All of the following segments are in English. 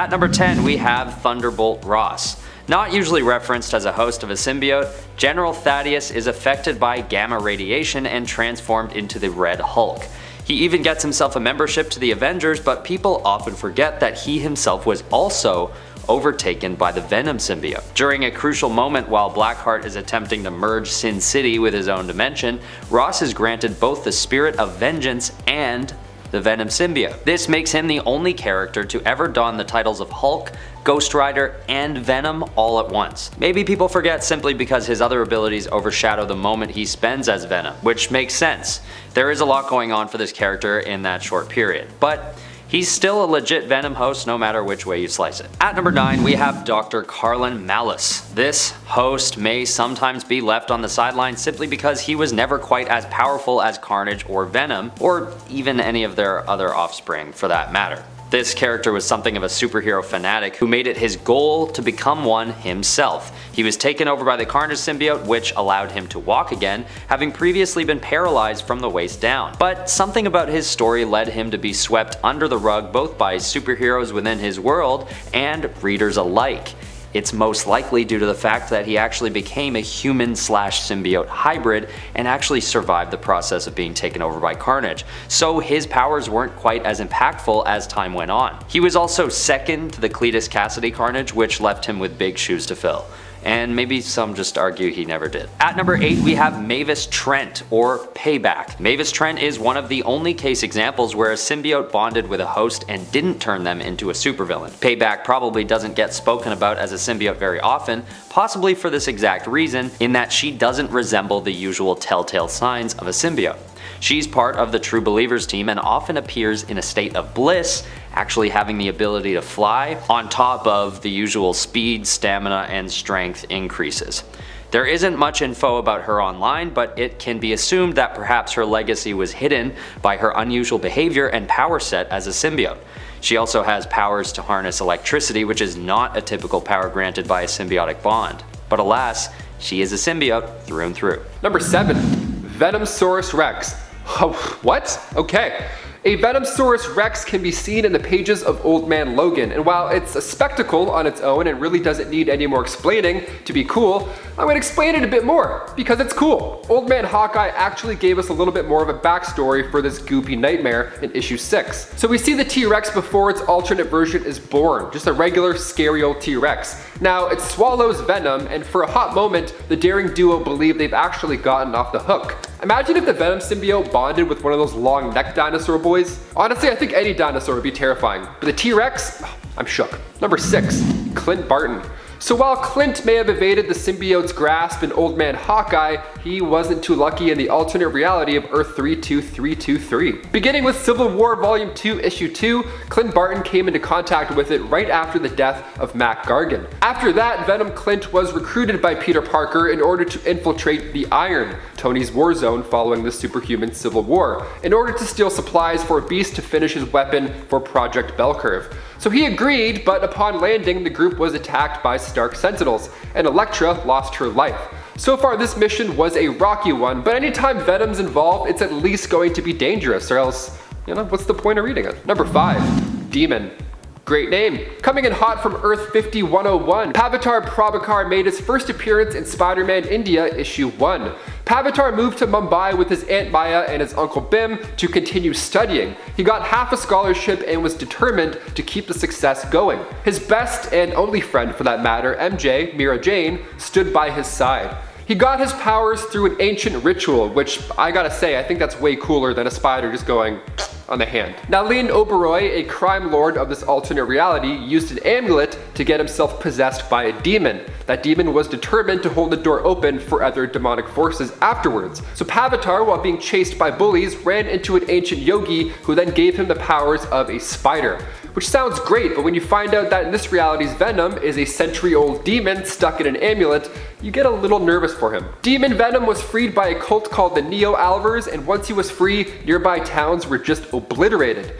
At number 10, we have Thunderbolt Ross. Not usually referenced as a host of a symbiote, General Thaddeus is affected by gamma radiation and transformed into the Red Hulk. He even gets himself a membership to the Avengers, but people often forget that he himself was also overtaken by the Venom symbiote. During a crucial moment while Blackheart is attempting to merge Sin City with his own dimension, Ross is granted both the Spirit of Vengeance and the Venom symbiote. This makes him the only character to ever don the titles of Hulk, Ghost Rider, and Venom all at once. Maybe people forget simply because his other abilities overshadow the moment he spends as Venom, which makes sense. There is a lot going on for this character in that short period, but he's still a legit Venom host no matter which way you slice it. At number 9, we have Dr. Carlin Malice. This host may sometimes be left on the sidelines simply because he was never quite as powerful as Carnage or Venom, or even any of their other offspring for that matter. This character was something of a superhero fanatic who made it his goal to become one himself. He was taken over by the Carnage symbiote, which allowed him to walk again, having previously been paralyzed from the waist down. But something about his story led him to be swept under the rug both by superheroes within his world and readers alike. It's most likely due to the fact that he actually became a human/symbiote hybrid and actually survived the process of being taken over by Carnage, so his powers weren't quite as impactful as time went on. He was also second to the Cletus Cassidy Carnage, which left him with big shoes to fill. And maybe some just argue he never did. At number 8, we have Mavis Trent, or Payback. Mavis Trent is one of the only case examples where a symbiote bonded with a host and didn't turn them into a supervillain. Payback probably doesn't get spoken about as a symbiote very often, possibly for this exact reason, in that she doesn't resemble the usual telltale signs of a symbiote. She's part of the True Believers team and often appears in a state of bliss, actually having the ability to fly, on top of the usual speed, stamina, and strength increases. There isn't much info about her online, but it can be assumed that perhaps her legacy was hidden by her unusual behavior and power set as a symbiote. She also has powers to harness electricity, which is not a typical power granted by a symbiotic bond. But alas, she is a symbiote through and through. Number 7. Venomsaurus Rex. Oh, what? Okay. A Venomsaurus Rex can be seen in the pages of Old Man Logan, and while it's a spectacle on its own and really doesn't need any more explaining to be cool, I'm going to explain it a bit more, because it's cool. Old Man Hawkeye actually gave us a little bit more of a backstory for this goopy nightmare in issue 6. So we see the T-Rex before its alternate version is born, just a regular scary old T-Rex. Now, it swallows Venom, and for a hot moment, the daring duo believe they've actually gotten off the hook. Imagine if the Venom symbiote bonded with one of those long neck dinosaur boys. Honestly, I think any dinosaur would be terrifying, but the T-Rex, I'm shook. Number 6, Clint Barton. So while Clint may have evaded the symbiote's grasp in Old Man Hawkeye, he wasn't too lucky in the alternate reality of Earth 32323. Beginning with Civil War Volume 2, Issue 2, Clint Barton came into contact with it right after the death of Mac Gargan. After that, Venom Clint was recruited by Peter Parker in order to infiltrate the Iron, Tony's war zone following the superhuman Civil War, in order to steal supplies for Beast to finish his weapon for Project Bellcurve. So he agreed, but upon landing, the group was attacked by Stark Sentinels, and Elektra lost her life. So far, this mission was a rocky one, but anytime Venom's involved, it's at least going to be dangerous, or else, what's the point of reading it? Number 5, Demon. Great name. Coming in hot from Earth 5101, Pavitar Prabhakar made his first appearance in Spider-Man India issue 1. Pavitar moved to Mumbai with his Aunt Maya and his Uncle Bim to continue studying. He got half a scholarship and was determined to keep the success going. His best and only friend for that matter, MJ, Mira Jane, stood by his side. He got his powers through an ancient ritual, which I gotta say, I think that's way cooler than a spider just going on the hand. Nalin Oberoi, a crime lord of this alternate reality, used an amulet to get himself possessed by a demon. That demon was determined to hold the door open for other demonic forces afterwards. So Pavitar, while being chased by bullies, ran into an ancient yogi who then gave him the powers of a spider. Which sounds great, but when you find out that in this reality's Venom is a century-old demon stuck in an amulet, you get a little nervous for him. Demon Venom was freed by a cult called the Neo-Alvers, and once he was free, nearby towns were just obliterated.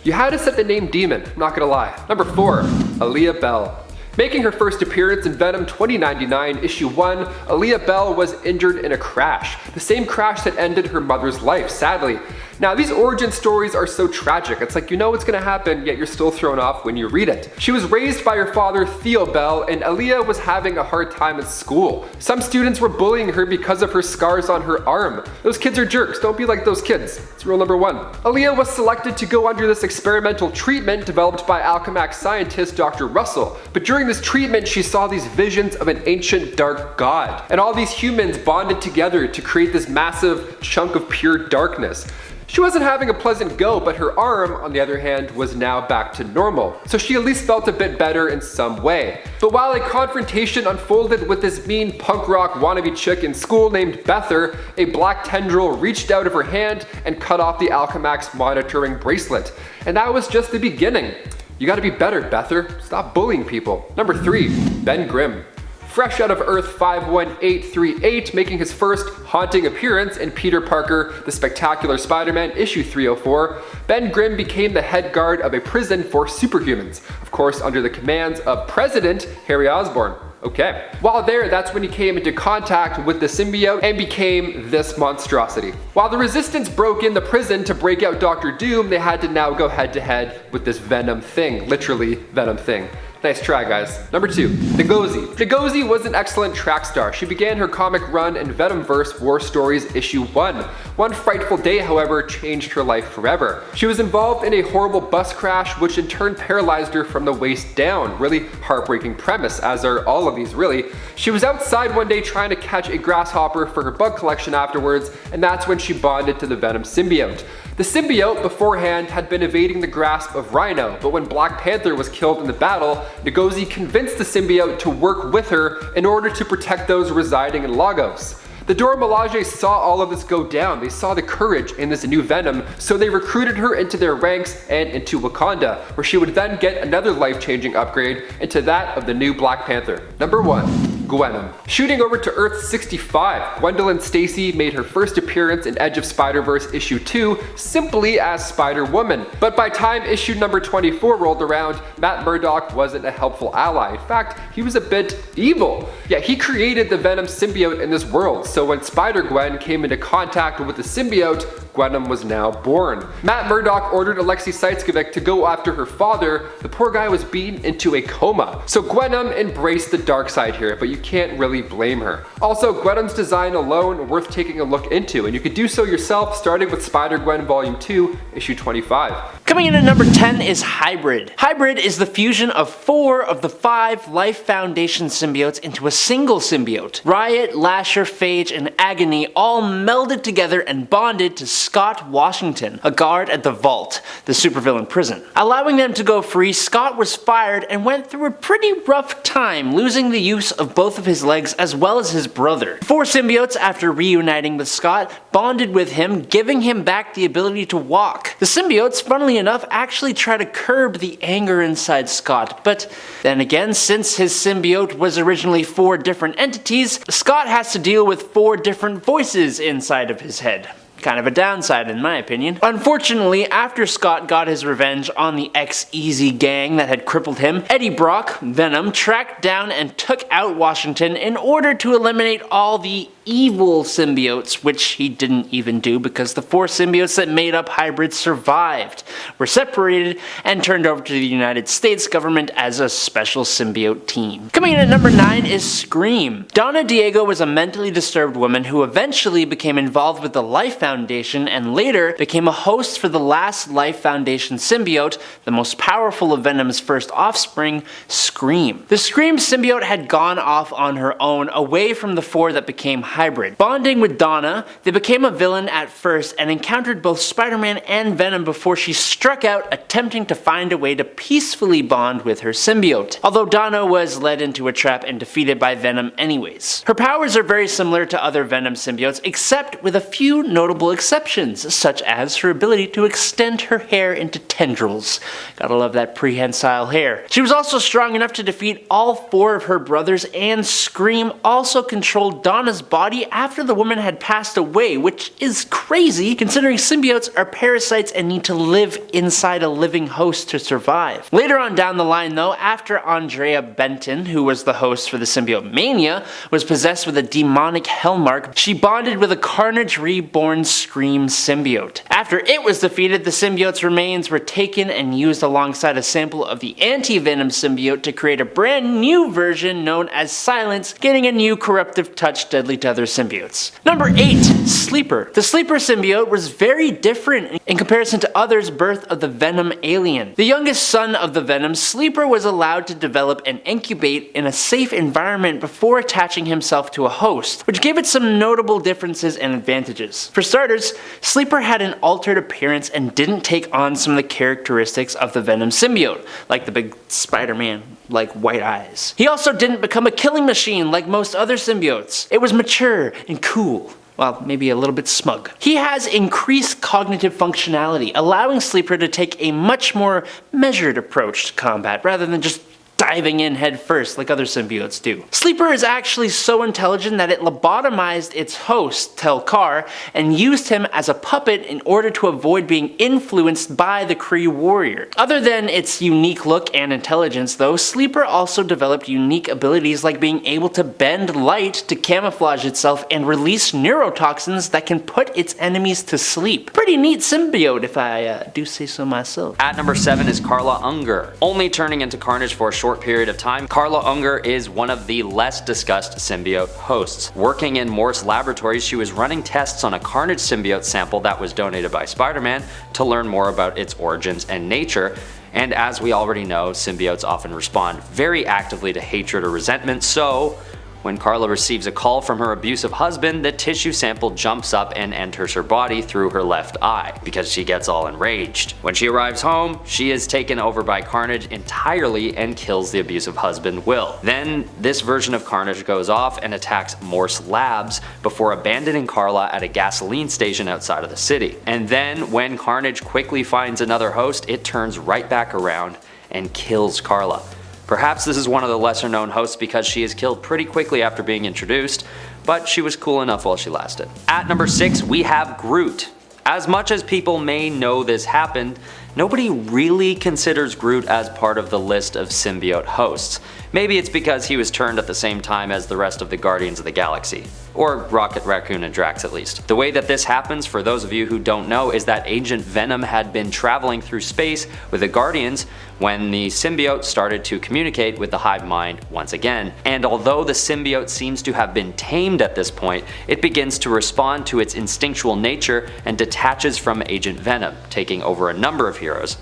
You had to set the name Demon, I'm not gonna lie. Number 4, Aaliyah Bell. Making her first appearance in Venom 2099 issue 1, Aaliyah Bell was injured in a crash, the same crash that ended her mother's life, sadly. Now, these origin stories are so tragic. It's like you know what's gonna happen, yet you're still thrown off when you read it. She was raised by her father, Theo Bell, and Aaliyah was having a hard time at school. Some students were bullying her because of her scars on her arm. Those kids are jerks. Don't be like those kids. It's rule number 1. Aaliyah was selected to go under this experimental treatment developed by Alchemax scientist Dr. Russell. But during this treatment, she saw these visions of an ancient dark god. And all these humans bonded together to create this massive chunk of pure darkness. She wasn't having a pleasant go, but her arm, on the other hand, was now back to normal. So she at least felt a bit better in some way. But while a confrontation unfolded with this mean punk rock wannabe chick in school named Bether, a black tendril reached out of her hand and cut off the Alchemax monitoring bracelet. And that was just the beginning. You gotta be better, Bether. Stop bullying people. Number 3, Ben Grimm. Fresh out of Earth 51838, making his first haunting appearance in Peter Parker, The Spectacular Spider-Man issue 304, Ben Grimm became the head guard of a prison for superhumans, of course under the commands of President Harry Osborn. Okay. While there, that's when he came into contact with the symbiote and became this monstrosity. While the Resistance broke in the prison to break out Dr. Doom, they had to now go head to head with this Venom thing, literally Venom thing. Nice try, guys. Number 2, Ngozi. Ngozi was an excellent track star. She began her comic run in Venomverse War Stories issue 1. One frightful day, however, changed her life forever. She was involved in a horrible bus crash, which in turn paralyzed her from the waist down. Really heartbreaking premise, as are all of these, really. She was outside one day trying to catch a grasshopper for her bug collection afterwards, and that's when she bonded to the Venom symbiote. The symbiote beforehand had been evading the grasp of Rhino, but when Black Panther was killed in the battle, Ngozi convinced the symbiote to work with her in order to protect those residing in Lagos. The Dora Milaje saw all of this go down. They saw the courage in this new Venom, so they recruited her into their ranks and into Wakanda, where she would then get another life-changing upgrade into that of the new Black Panther. Number 1. Venom. Shooting over to Earth 65, Gwendolyn Stacy made her first appearance in Edge of Spider-Verse issue 2 simply as Spider-Woman. But by time issue number 24 rolled around, Matt Murdock wasn't a helpful ally. In fact, he was a bit evil. Yeah, he created the Venom symbiote in this world, so when Spider-Gwen came into contact with the symbiote, Gwenom was now born. Matt Murdock ordered Alexei Saitskovic to go after her father. The poor guy was beaten into a coma. So Gwenom embraced the dark side here, but you can't really blame her. Also, Gwenom's design alone worth taking a look into, and you could do so yourself starting with Spider-Gwen Volume 2, issue 25. Coming in at number 10 is Hybrid. Hybrid is the fusion of 4 of the 5 Life Foundation symbiotes into a single symbiote. Riot, Lasher, Phage, and Agony all melded together and bonded to Scott Washington, a guard at the Vault, the supervillain prison. Allowing them to go free, Scott was fired and went through a pretty rough time, losing the use of both of his legs as well as his brother. 4 symbiotes, after reuniting with Scott, bonded with him, giving him back the ability to walk. The symbiotes, funnily enough, actually try to curb the anger inside Scott, but then again, since his symbiote was originally 4 different entities, Scott has to deal with 4 different voices inside of his head. Kind of a downside in my opinion. Unfortunately, after Scott got his revenge on the X-Easy gang that had crippled him, Eddie Brock, Venom, tracked down and took out Washington in order to eliminate all the evil symbiotes, which he didn't even do because the 4 symbiotes that made up Hybrid survived, were separated, and turned over to the United States government as a special symbiote team. Coming in at number 9 is Scream. Donna Diego was a mentally disturbed woman who eventually became involved with the Life Foundation and later became a host for the last Life Foundation symbiote, the most powerful of Venom's first offspring, Scream. The Scream symbiote had gone off on her own away from the 4 that became Hybrid. Bonding with Donna, they became a villain at first and encountered both Spider-Man and Venom before she struck out, attempting to find a way to peacefully bond with her symbiote, although Donna was led into a trap and defeated by Venom anyways. Her powers are very similar to other Venom symbiotes, except with a few notable notable exceptions, such as her ability to extend her hair into tendrils. Gotta love that prehensile hair. She was also strong enough to defeat all 4 of her brothers, and Scream also controlled Donna's body after the woman had passed away, which is crazy considering symbiotes are parasites and need to live inside a living host to survive. Later on down the line though, after Andrea Benton, who was the host for the Symbiote Mania, was possessed with a demonic hellmark, she bonded with a Carnage Reborn Scream symbiote. After it was defeated, the symbiote's remains were taken and used alongside a sample of the anti-Venom symbiote to create a brand new version known as Silence, gaining a new corruptive touch deadly to other symbiotes. Number 8. Sleeper. The Sleeper symbiote was very different in comparison to others birthed of the Venom alien. The youngest son of the Venom, Sleeper was allowed to develop and incubate in a safe environment before attaching himself to a host, which gave it some notable differences and advantages. For starters, Sleeper had an altered appearance and didn't take on some of the characteristics of the Venom symbiote, like the big Spider-Man like white eyes. He also didn't become a killing machine like most other symbiotes. It was mature and cool. Well, maybe a little bit smug. He has increased cognitive functionality, allowing Sleeper to take a much more measured approach to combat rather than just diving in head first like other symbiotes do. Sleeper is actually so intelligent that it lobotomized its host, Tel-Kar, and used him as a puppet in order to avoid being influenced by the Kree warrior. Other than its unique look and intelligence though, Sleeper also developed unique abilities like being able to bend light to camouflage itself and release neurotoxins that can put its enemies to sleep. Pretty neat symbiote if I do say so myself. At number 7 is Carla Unger. Only turning into Carnage for a short period of time, Carla Unger is one of the less discussed symbiote hosts. Working in Morse Laboratories, she was running tests on a Carnage symbiote sample that was donated by Spider-Man to learn more about its origins and nature. And as we already know, symbiotes often respond very actively to hatred or resentment, so when Carla receives a call from her abusive husband, the tissue sample jumps up and enters her body through her left eye, because she gets all enraged. When she arrives home, she is taken over by Carnage entirely and kills the abusive husband, Will. Then, this version of Carnage goes off and attacks Morse Labs before abandoning Carla at a gasoline station outside of the city. And then, when Carnage quickly finds another host, it turns right back around and kills Carla. Perhaps this is one of the lesser known hosts because she is killed pretty quickly after being introduced, but she was cool enough while she lasted. At number 6, we have Groot. As much as people may know this happened, nobody really considers Groot as part of the list of symbiote hosts. Maybe it's because he was turned at the same time as the rest of the Guardians of the Galaxy. Or Rocket Raccoon and Drax at least. The way that this happens, for those of you who don't know, is that Agent Venom had been traveling through space with the Guardians when the symbiote started to communicate with the hive mind once again. And although the symbiote seems to have been tamed at this point, it begins to respond to its instinctual nature and detaches from Agent Venom, taking over a number of heroes,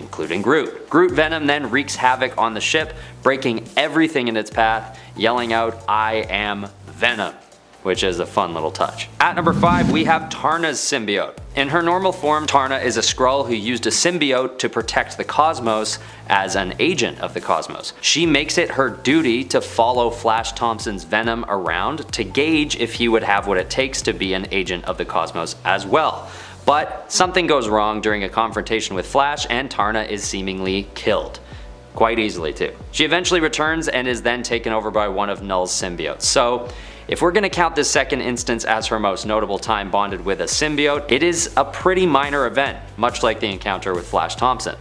including Groot. Groot Venom then wreaks havoc on the ship, breaking everything in its path, yelling out, "I am Venom," which is a fun little touch. At number 5, we have Tarna's symbiote. In her normal form, Tarna is a Skrull who used a symbiote to protect the cosmos as an agent of the cosmos. She makes it her duty to follow Flash Thompson's Venom around to gauge if he would have what it takes to be an agent of the cosmos as well. But something goes wrong during a confrontation with Flash and Tarna is seemingly killed. Quite easily too. She eventually returns and is then taken over by one of Null's symbiotes. So if we're gonna count this second instance as her most notable time bonded with a symbiote, it is a pretty minor event, much like the encounter with Flash Thompson.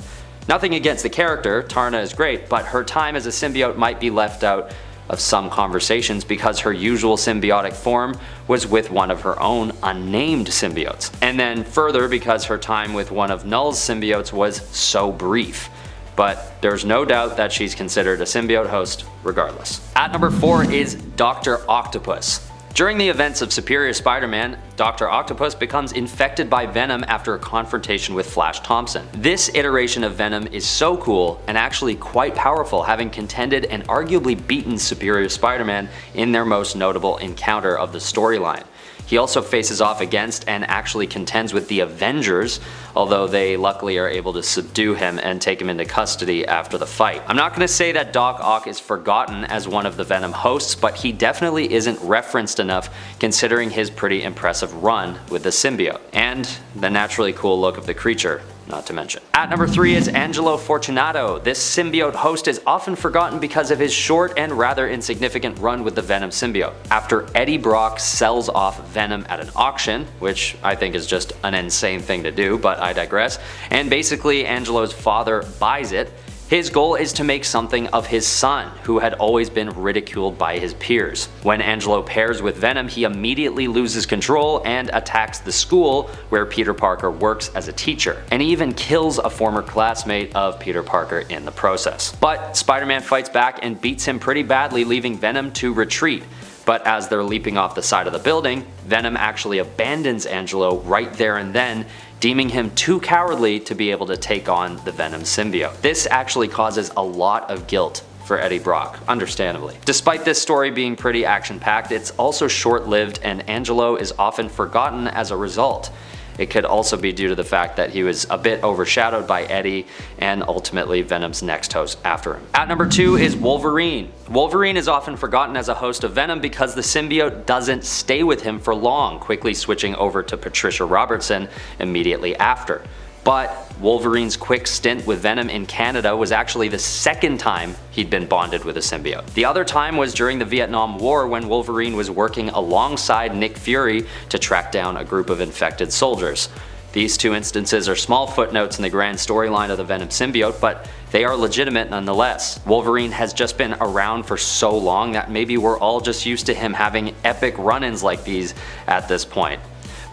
Nothing against the character, Tarna is great, but her time as a symbiote might be left out of some conversations because her usual symbiotic form was with one of her own unnamed symbiotes. And then further because her time with one of Null's symbiotes was so brief. But there's no doubt that she's considered a symbiote host regardless. At number 4 is Dr. Octopus. During the events of Superior Spider-Man, Dr. Octopus becomes infected by Venom after a confrontation with Flash Thompson. This iteration of Venom is so cool and actually quite powerful, having contended and arguably beaten Superior Spider-Man in their most notable encounter of the storyline. He also faces off against and actually contends with the Avengers, although they luckily are able to subdue him and take him into custody after the fight. I'm not going to say that Doc Ock is forgotten as one of the Venom hosts, but he definitely isn't referenced enough considering his pretty impressive run with the symbiote, and the naturally cool look of the creature, not to mention. At number 3 is Angelo Fortunato. This symbiote host is often forgotten because of his short and rather insignificant run with the Venom symbiote. After Eddie Brock sells off Venom at an auction, which I think is just an insane thing to do, but I digress, and basically Angelo's father buys it, his goal is to make something of his son, who had always been ridiculed by his peers. When Angelo pairs with Venom, he immediately loses control and attacks the school where Peter Parker works as a teacher, and he even kills a former classmate of Peter Parker in the process. But Spider-Man fights back and beats him pretty badly, leaving Venom to retreat. But as they're leaping off the side of the building, Venom actually abandons Angelo right there and then, deeming him too cowardly to be able to take on the Venom symbiote. This actually causes a lot of guilt for Eddie Brock, understandably. Despite this story being pretty action-packed, it's also short-lived and Angelo is often forgotten as a result. It could also be due to the fact that he was a bit overshadowed by Eddie and ultimately Venom's next host after him. At number 2 is Wolverine. Wolverine is often forgotten as a host of Venom because the symbiote doesn't stay with him for long, quickly switching over to Patricia Robertson immediately after. But Wolverine's quick stint with Venom in Canada was actually the second time he'd been bonded with a symbiote. The other time was during the Vietnam War when Wolverine was working alongside Nick Fury to track down a group of infected soldiers. These two instances are small footnotes in the grand storyline of the Venom symbiote, but they are legitimate nonetheless. Wolverine has just been around for so long that maybe we're all just used to him having epic run-ins like these at this point.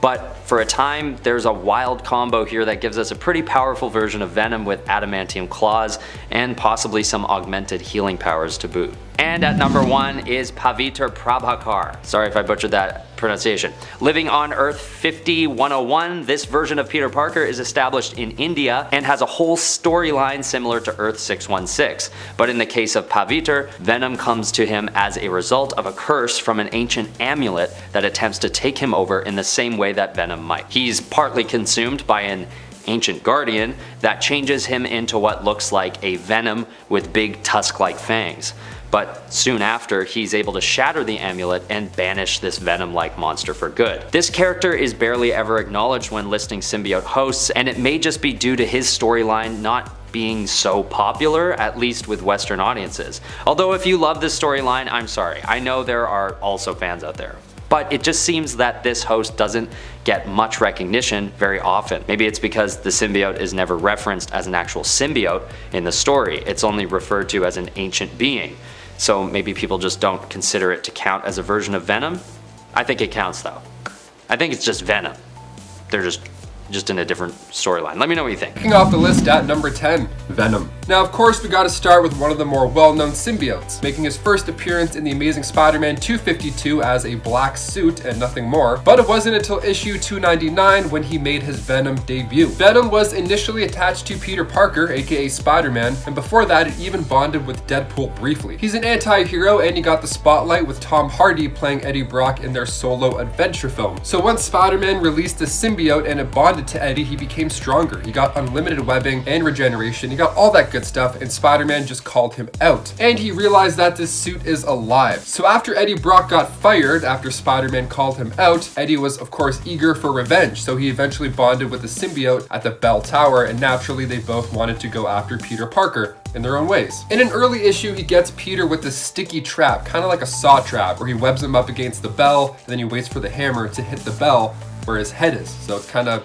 But for a time, there's a wild combo here that gives us a pretty powerful version of Venom with adamantium claws and possibly some augmented healing powers to boot. And at number 1 is Pavitr Prabhakar. Sorry if I butchered that pronunciation. Living on Earth 50-101, this version of Peter Parker is established in India and has a whole storyline similar to Earth 616. But in the case of Pavitr, Venom comes to him as a result of a curse from an ancient amulet that attempts to take him over in the same way that Venom might. He's partly consumed by an ancient guardian that changes him into what looks like a Venom with big tusk-like fangs. But soon after, he's able to shatter the amulet and banish this Venom-like monster for good. This character is barely ever acknowledged when listing symbiote hosts, and it may just be due to his storyline not being so popular, at least with Western audiences. Although if you love this storyline, I'm sorry. I know there are also fans out there. But it just seems that this host doesn't get much recognition very often. Maybe it's because the symbiote is never referenced as an actual symbiote in the story. It's only referred to as an ancient being. So maybe people just don't consider it to count as a version of Venom? I think it counts though. I think it's just Venom. They're just in a different storyline. Let me know what you think. Kicking off the list at number 10, Venom. Now, of course, we gotta start with one of the more well-known symbiotes, making his first appearance in the Amazing Spider-Man 252 as a black suit and nothing more, but it wasn't until issue 299 when he made his Venom debut. Venom was initially attached to Peter Parker, aka Spider-Man, and before that, it even bonded with Deadpool briefly. He's an anti-hero, and he got the spotlight with Tom Hardy playing Eddie Brock in their solo adventure film. So once Spider-Man released the symbiote and it bonded to Eddie, he became stronger. He got unlimited webbing and regeneration. He got all that good stuff, and Spider-Man just called him out. And he realized that this suit is alive. So after Eddie Brock got fired, after Spider-Man called him out, Eddie was of course eager for revenge, so he eventually bonded with the symbiote at the Bell Tower, and naturally they both wanted to go after Peter Parker in their own ways. In an early issue, he gets Peter with this sticky trap, kind of like a saw trap, where he webs him up against the bell, and then he waits for the hammer to hit the bell where his head is. So it's kind of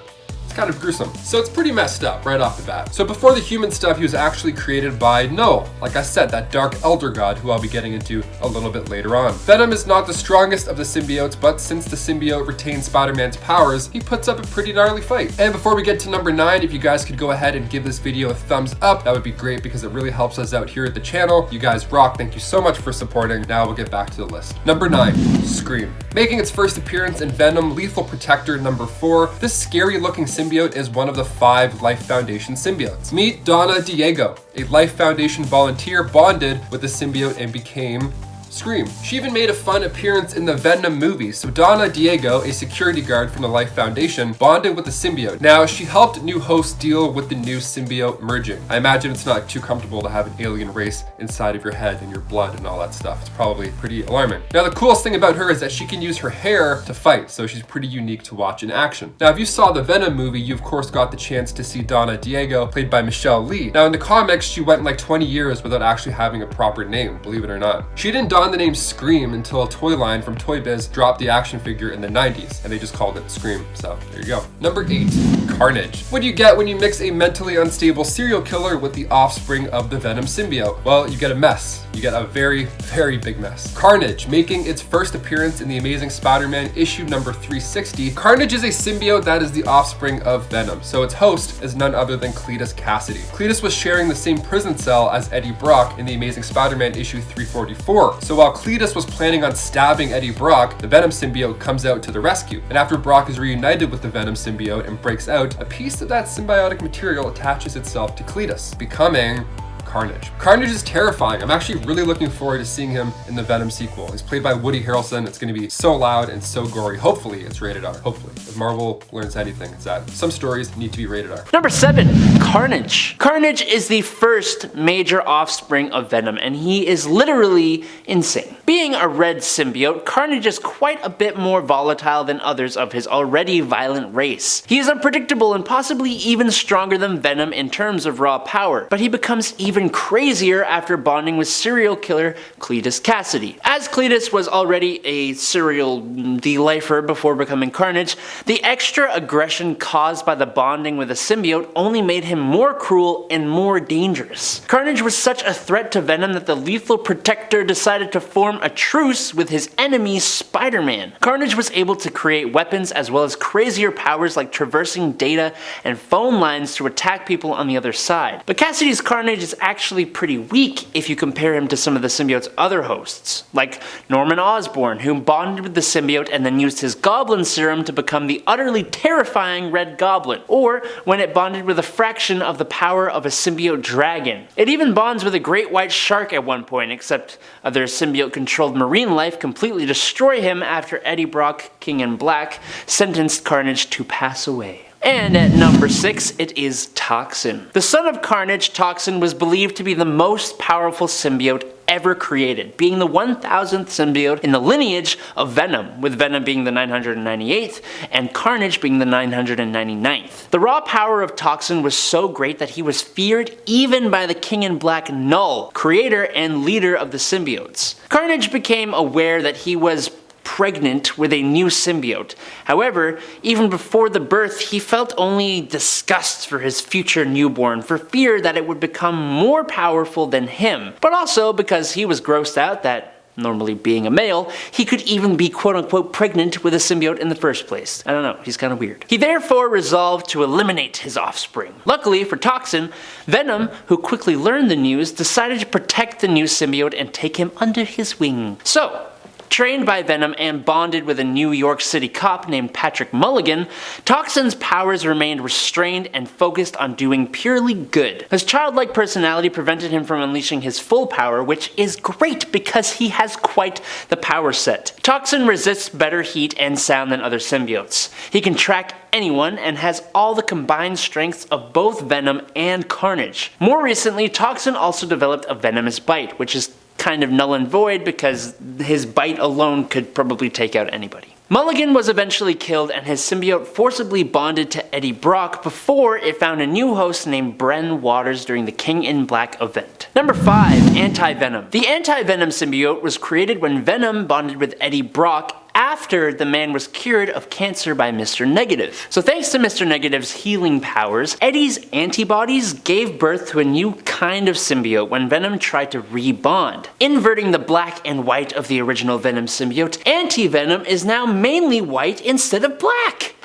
gruesome. So it's pretty messed up right off the bat. So before the human stuff, he was actually created by Null, like I said, that dark elder god who I'll be getting into a little bit later on. Venom is not the strongest of the symbiotes, but since the symbiote retains Spider-Man's powers, he puts up a pretty gnarly fight. And before we get to number 9, if you guys could go ahead and give this video a thumbs up, that would be great because it really helps us out here at the channel. You guys rock. Thank you so much for supporting. Now we'll get back to the list. Number 9, Scream. Making its first appearance in Venom Lethal Protector number 4, this scary looking symbiote is one of the 5 Life Foundation symbiotes. Meet Donna Diego, a Life Foundation volunteer bonded with the symbiote and became Scream. She even made a fun appearance in the Venom movie. So Donna Diego, a security guard from the Life Foundation, bonded with the symbiote. Now, she helped new hosts deal with the new symbiote merging. I imagine it's not too comfortable to have an alien race inside of your head and your blood and all that stuff. It's probably pretty alarming. Now, the coolest thing about her is that she can use her hair to fight, so she's pretty unique to watch in action. Now, if you saw the Venom movie, you of course got the chance to see Donna Diego, played by Michelle Lee. Now, in the comics, she went like 20 years without actually having a proper name, believe it or not. She didn't don the name Scream until a toy line from Toy Biz dropped the action figure in the 90s, and they just called it Scream, so there you go. Number 8, Carnage. What do you get when you mix a mentally unstable serial killer with the offspring of the Venom symbiote? Well, you get a mess. You get a very, very big mess. Carnage, making its first appearance in the Amazing Spider-Man issue number 360. Carnage is a symbiote that is the offspring of Venom, so its host is none other than Cletus Cassidy. Cletus was sharing the same prison cell as Eddie Brock in the Amazing Spider-Man issue 344. So while Cletus was planning on stabbing Eddie Brock, the Venom symbiote comes out to the rescue. And after Brock is reunited with the Venom symbiote and breaks out, a piece of that symbiotic material attaches itself to Cletus, becoming Carnage. Carnage is terrifying. I'm actually really looking forward to seeing him in the Venom sequel. He's played by Woody Harrelson. It's going to be so loud and so gory. Hopefully it's rated R. Hopefully. If Marvel learns anything, it's that some stories need to be rated R. Number 7, Carnage. Carnage is the first major offspring of Venom, and he is literally insane. Being a red symbiote, Carnage is quite a bit more volatile than others of his already violent race. He is unpredictable and possibly even stronger than Venom in terms of raw power, but he becomes even crazier after bonding with serial killer Cletus Cassidy. As Cletus was already a serial de-lifer before becoming Carnage, the extra aggression caused by the bonding with a symbiote only made him more cruel and more dangerous. Carnage was such a threat to Venom that the Lethal Protector decided to form a truce with his enemy Spider-Man. Carnage was able to create weapons as well as crazier powers like traversing data and phone lines to attack people on the other side. But Cassidy's Carnage is actually pretty weak if you compare him to some of the symbiote's other hosts, like Norman Osborn, who bonded with the symbiote and then used his goblin serum to become the utterly terrifying Red Goblin, or when it bonded with a fraction of the power of a symbiote dragon. It even bonds with a great white shark at one point, except other symbiote-controlled marine life completely destroy him after Eddie Brock, King in Black, sentenced Carnage to pass away. And at number 6, it is Toxin. The son of Carnage, Toxin was believed to be the most powerful symbiote ever created, being the 1000th symbiote in the lineage of Venom, with Venom being the 998th and Carnage being the 999th. The raw power of Toxin was so great that he was feared even by the King in Black Null, creator and leader of the symbiotes. Carnage became aware that he was pregnant with a new symbiote. However, even before the birth, he felt only disgust for his future newborn, for fear that it would become more powerful than him, but also because he was grossed out that, normally being a male, he could even be quote-unquote pregnant with a symbiote in the first place. I don't know, he's kind of weird. He therefore resolved to eliminate his offspring. Luckily for Toxin, Venom, who quickly learned the news, decided to protect the new symbiote and take him under his wing. So, trained by Venom and bonded with a New York City cop named Patrick Mulligan, Toxin's powers remained restrained and focused on doing purely good. His childlike personality prevented him from unleashing his full power, which is great because he has quite the power set. Toxin resists better heat and sound than other symbiotes. He can track anyone and has all the combined strengths of both Venom and Carnage. More recently, Toxin also developed a venomous bite, which is kind of null and void because his bite alone could probably take out anybody. Mulligan was eventually killed and his symbiote forcibly bonded to Eddie Brock before it found a new host named Bren Waters during the King in Black event. Number 5, Anti-Venom. The Anti-Venom symbiote was created when Venom bonded with Eddie Brock after the man was cured of cancer by Mr. Negative. So thanks to Mr. Negative's healing powers, Eddie's antibodies gave birth to a new kind of symbiote when Venom tried to rebond. Inverting the black and white of the original Venom symbiote, Anti-Venom is now mainly white instead of black.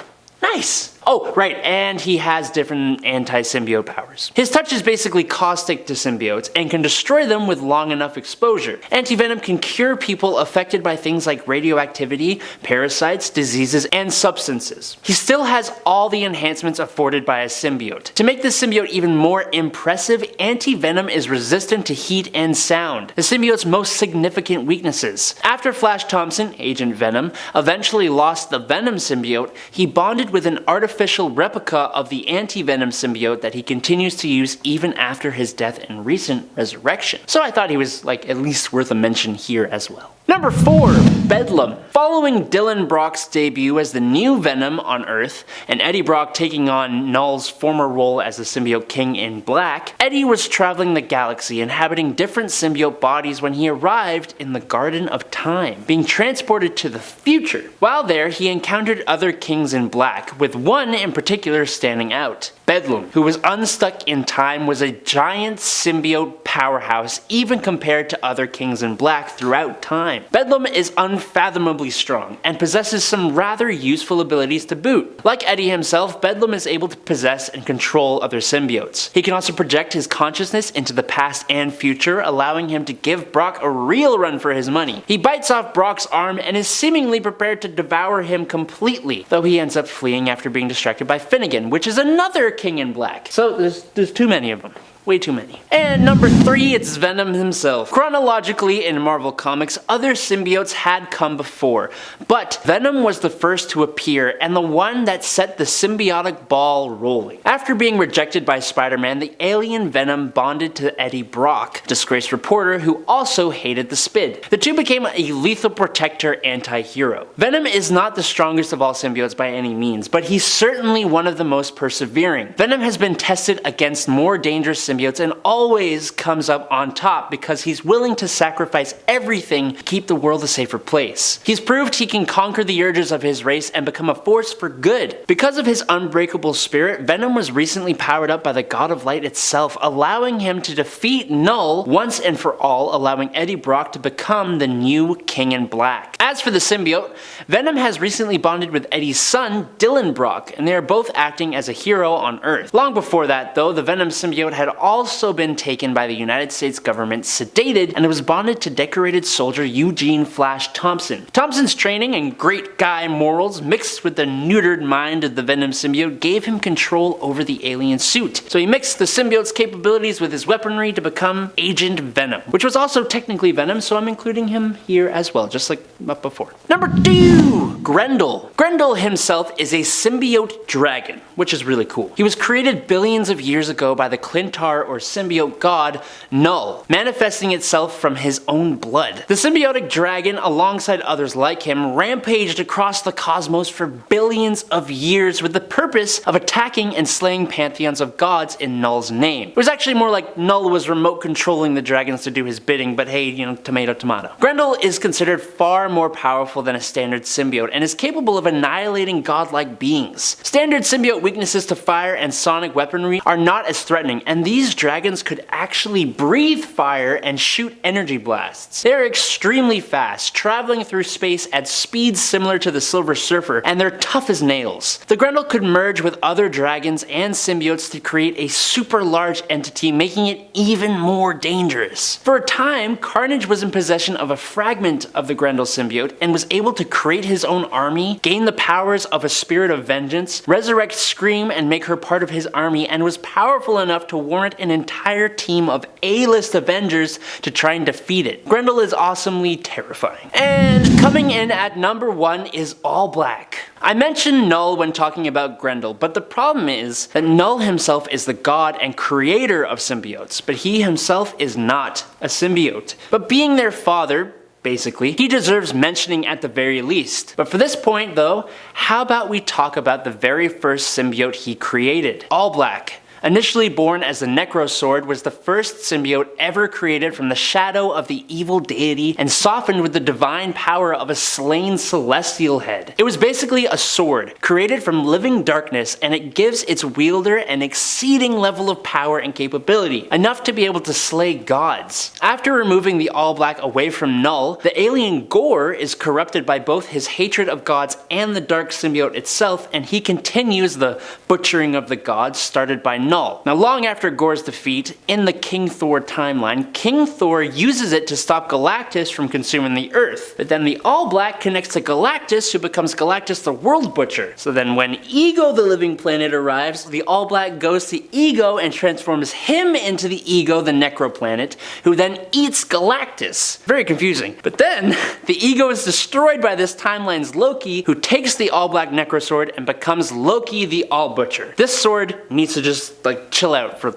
Nice! Oh, right, and he has different anti-symbiote powers. His touch is basically caustic to symbiotes and can destroy them with long enough exposure. Anti-Venom can cure people affected by things like radioactivity, parasites, diseases, and substances. He still has all the enhancements afforded by a symbiote. To make this symbiote even more impressive, Anti-Venom is resistant to heat and sound, the symbiote's most significant weaknesses. After Flash Thompson, Agent Venom, eventually lost the Venom symbiote, he bonded with an artificial replica of the Anti-Venom symbiote that he continues to use even after his death and recent resurrection. So I thought he was at least worth a mention here as well. Number 4. Bedlam. Following Dylan Brock's debut as the new Venom on Earth, and Eddie Brock taking on Null's former role as the Symbiote King in Black, Eddie was traveling the galaxy inhabiting different symbiote bodies when he arrived in the Garden of Time, being transported to the future. While there, he encountered other Kings in Black, with one in particular standing out. Bedlam, who was unstuck in time, was a giant symbiote powerhouse even compared to other Kings in Black throughout time. Bedlam is unfathomably strong and possesses some rather useful abilities to boot. Like Eddie himself, Bedlam is able to possess and control other symbiotes. He can also project his consciousness into the past and future, allowing him to give Brock a real run for his money. He bites off Brock's arm and is seemingly prepared to devour him completely, though he ends up fleeing after being distracted by Finnegan, which is another King in Black. So there's too many of them. Way too many. And number 3, it's Venom himself. Chronologically, in Marvel Comics, other symbiotes had come before, but Venom was the first to appear and the one that set the symbiotic ball rolling. After being rejected by Spider-Man, the alien Venom bonded to Eddie Brock, a disgraced reporter who also hated the Spid. The two became a lethal protector anti-hero. Venom is not the strongest of all symbiotes by any means, but he's certainly one of the most persevering. Venom has been tested against more dangerous symbiotes and always comes up on top because he's willing to sacrifice everything to keep the world a safer place. He's proved he can conquer the urges of his race and become a force for good. Because of his unbreakable spirit, Venom was recently powered up by the God of Light itself, allowing him to defeat Null once and for all, allowing Eddie Brock to become the new King in Black. As for the symbiote, Venom has recently bonded with Eddie's son, Dylan Brock, and they are both acting as a hero on Earth. Long before that, though, the Venom symbiote had also been taken by the United States government, sedated, and it was bonded to decorated soldier Eugene Flash Thompson. Thompson's training and great guy morals mixed with the neutered mind of the Venom symbiote gave him control over the alien suit. So he mixed the symbiote's capabilities with his weaponry to become Agent Venom, which was also technically Venom, so I'm including him here as well, just like up before. Number 2, Grendel. Grendel himself is a symbiote dragon, which is really cool. He was created billions of years ago by the Clintar or symbiote god Null, manifesting itself from his own blood. The symbiotic dragon, alongside others like him, rampaged across the cosmos for billions of years with the purpose of attacking and slaying pantheons of gods in Null's name. It was actually more like Null was remote controlling the dragons to do his bidding, but hey, tomato tomato. Grendel is considered far more powerful than a standard symbiote and is capable of annihilating godlike beings. Standard symbiote weaknesses to fire and sonic weaponry are not as threatening, and these dragons could actually breathe fire and shoot energy blasts. They are extremely fast, traveling through space at speeds similar to the Silver Surfer, and they're tough as nails. The Grendel could merge with other dragons and symbiotes to create a super large entity, making it even more dangerous. For a time, Carnage was in possession of a fragment of the Grendel symbiote and was able to create his own army, gain the powers of a spirit of vengeance, resurrect Scream and make her part of his army, and was powerful enough to warrant an entire team of A-list Avengers to try and defeat it. Grendel is awesomely terrifying. And coming in at number 1 is All Black. I mentioned Null when talking about Grendel, but the problem is that Null himself is the god and creator of symbiotes, but he himself is not a symbiote. But being their father, basically, he deserves mentioning at the very least. But for this point though, how about we talk about the very first symbiote he created, All Black, Initially born as the Necrosword, was the first symbiote ever created from the shadow of the evil deity and softened with the divine power of a slain celestial head. It was basically a sword, created from living darkness, and it gives its wielder an exceeding level of power and capability, enough to be able to slay gods. After removing the All Black away from Null, the alien Gore is corrupted by both his hatred of gods and the dark symbiote itself, and he continues the butchering of the gods started by Null. Now, long after Gore's defeat, in the King Thor timeline, King Thor uses it to stop Galactus from consuming the Earth, but then the All Black connects to Galactus, who becomes Galactus the World Butcher. So then when Ego the Living Planet arrives, the All Black goes to Ego and transforms him into the Ego the Necroplanet, who then eats Galactus. Very confusing. But then, the Ego is destroyed by this timeline's Loki, who takes the All Black Necrosword and becomes Loki the All Butcher. This sword needs to just, like, chill out for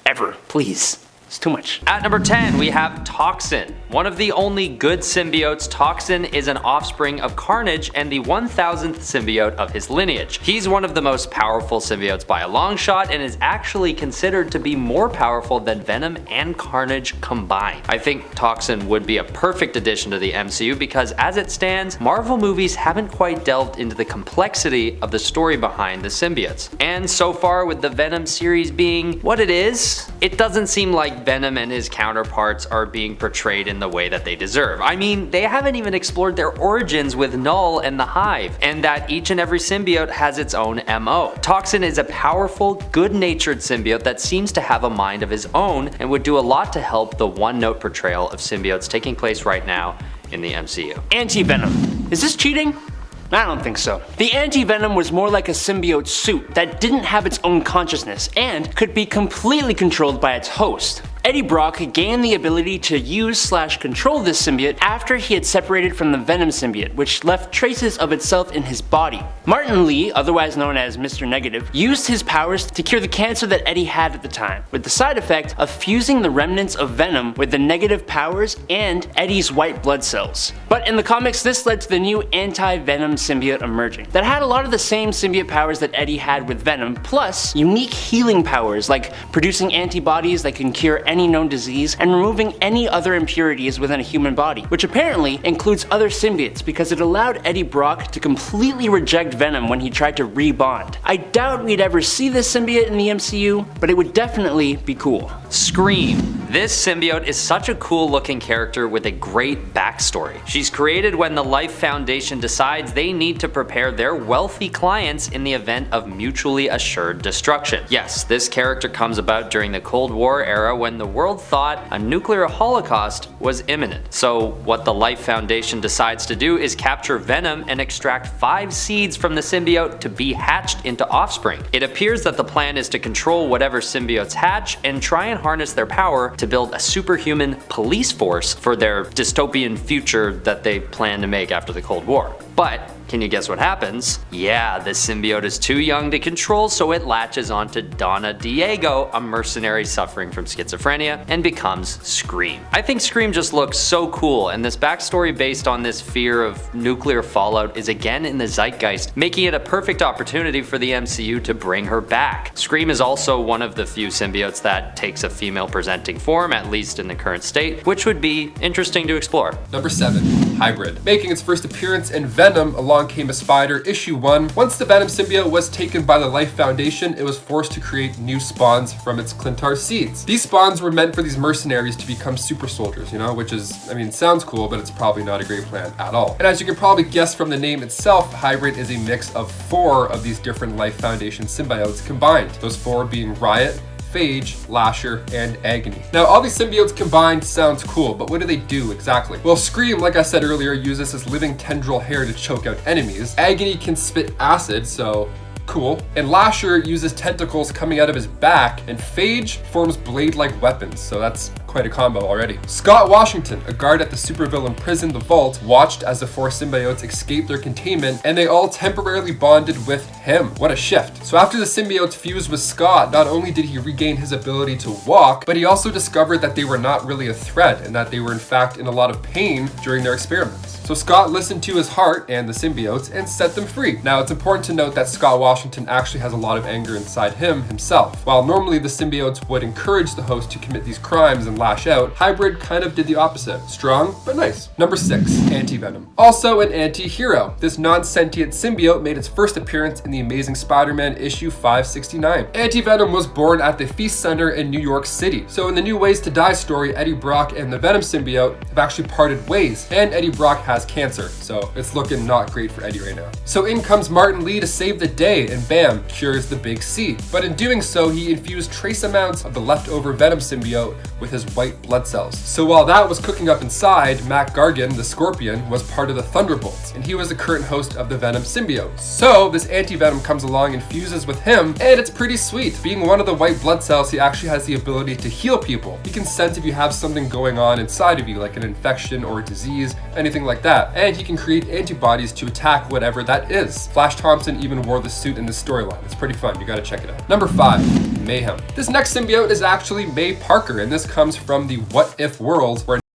ever, please. It's too much. At number 10, we have Toxin. One of the only good symbiotes, Toxin is an offspring of Carnage and the 1000th symbiote of his lineage. He's one of the most powerful symbiotes by a long shot and is actually considered to be more powerful than Venom and Carnage combined. I think Toxin would be a perfect addition to the MCU because as it stands, Marvel movies haven't quite delved into the complexity of the story behind the symbiotes. And so far with the Venom series being what it is, it doesn't seem like Venom and his counterparts are being portrayed in the way that they deserve. I mean, they haven't even explored their origins with Null and the Hive, and that each and every symbiote has its own MO. Toxin is a powerful, good-natured symbiote that seems to have a mind of his own and would do a lot to help the one-note portrayal of symbiotes taking place right now in the MCU. Anti-Venom. Is this cheating? I don't think so. The Anti-Venom was more like a symbiote suit that didn't have its own consciousness and could be completely controlled by its host. Eddie Brock gained the ability to use/control this symbiote after he had separated from the Venom symbiote, which left traces of itself in his body. Martin Lee, otherwise known as Mr. Negative, used his powers to cure the cancer that Eddie had at the time, with the side effect of fusing the remnants of Venom with the negative powers and Eddie's white blood cells. But in the comics, this led to the new Anti-Venom symbiote emerging, that had a lot of the same symbiote powers that Eddie had with Venom, plus unique healing powers like producing antibodies that can cure any known disease and removing any other impurities within a human body, which apparently includes other symbiotes because it allowed Eddie Brock to completely reject Venom when he tried to rebond. I doubt we'd ever see this symbiote in the MCU, but it would definitely be cool. Scream. This symbiote is such a cool looking character with a great backstory. She's created when the Life Foundation decides they need to prepare their wealthy clients in the event of mutually assured destruction. Yes, this character comes about during the Cold War era when the world thought a nuclear holocaust was imminent. So what the Life Foundation decides to do is capture Venom and extract 5 seeds from the symbiote to be hatched into offspring. It appears that the plan is to control whatever symbiotes hatch and try and harness their power to build a superhuman police force for their dystopian future that they plan to make after the Cold War. But can you guess what happens? Yeah, the symbiote is too young to control, so it latches onto Donna Diego, a mercenary suffering from schizophrenia, and becomes Scream. I think Scream just looks so cool, and this backstory based on this fear of nuclear fallout is again in the zeitgeist, making it a perfect opportunity for the MCU to bring her back. Scream is also one of the few symbiotes that takes a female presenting form, at least in the current state, which would be interesting to explore. Number 7, Hybrid. Making its first appearance in Venom, Along Came a Spider, issue 1. Once the Venom symbiote was taken by the Life Foundation, it was forced to create new spawns from its Clintar seeds. These spawns were meant for these mercenaries to become super soldiers, which is, sounds cool, but it's probably not a great plan at all. And as you can probably guess from the name itself, Hybrid is a mix of 4 of these different Life Foundation symbiotes combined. Those 4 being Riot, Phage, Lasher, and Agony. Now, all these symbiotes combined sounds cool, but what do they do exactly? Well, Scream, like I said earlier, uses his living tendril hair to choke out enemies. Agony can spit acid, so cool. And Lasher uses tentacles coming out of his back, and Phage forms blade-like weapons, so that's Quite a combo already. Scott Washington, a guard at the supervillain prison The Vault, watched as the 4 symbiotes escaped their containment, and they all temporarily bonded with him. What a shift. So after the symbiotes fused with Scott, not only did he regain his ability to walk, but he also discovered that they were not really a threat and that they were in fact in a lot of pain during their experiments. So Scott listened to his heart and the symbiotes and set them free. Now it's important to note that Scott Washington actually has a lot of anger inside himself. While normally the symbiotes would encourage the host to commit these crimes and lash out, Hybrid kind of did the opposite. Strong, but nice. Number 6, Anti-Venom. Also an anti-hero. This non-sentient symbiote made its first appearance in the Amazing Spider-Man issue 569. Anti-Venom was born at the Feast Center in New York City. So in the New Ways to Die story, Eddie Brock and the Venom symbiote have actually parted ways, and Eddie Brock has cancer, so it's looking not great for Eddie right now. So in comes Martin Lee to save the day, and bam, cures the big C. But in doing so, he infused trace amounts of the leftover Venom symbiote with his white blood cells. So while that was cooking up inside, Mac Gargan, the Scorpion, was part of the Thunderbolts, and he was the current host of the Venom symbiote. So this anti-Venom comes along and fuses with him, and it's pretty sweet. Being one of the white blood cells, he actually has the ability to heal people. He can sense if you have something going on inside of you, like an infection or a disease, anything like that. And he can create antibodies to attack whatever that is. Flash Thompson even wore the suit in this storyline. It's pretty fun, you gotta check it out. Number 5, Mayhem. This next symbiote is actually May Parker, and this comes from the What If world where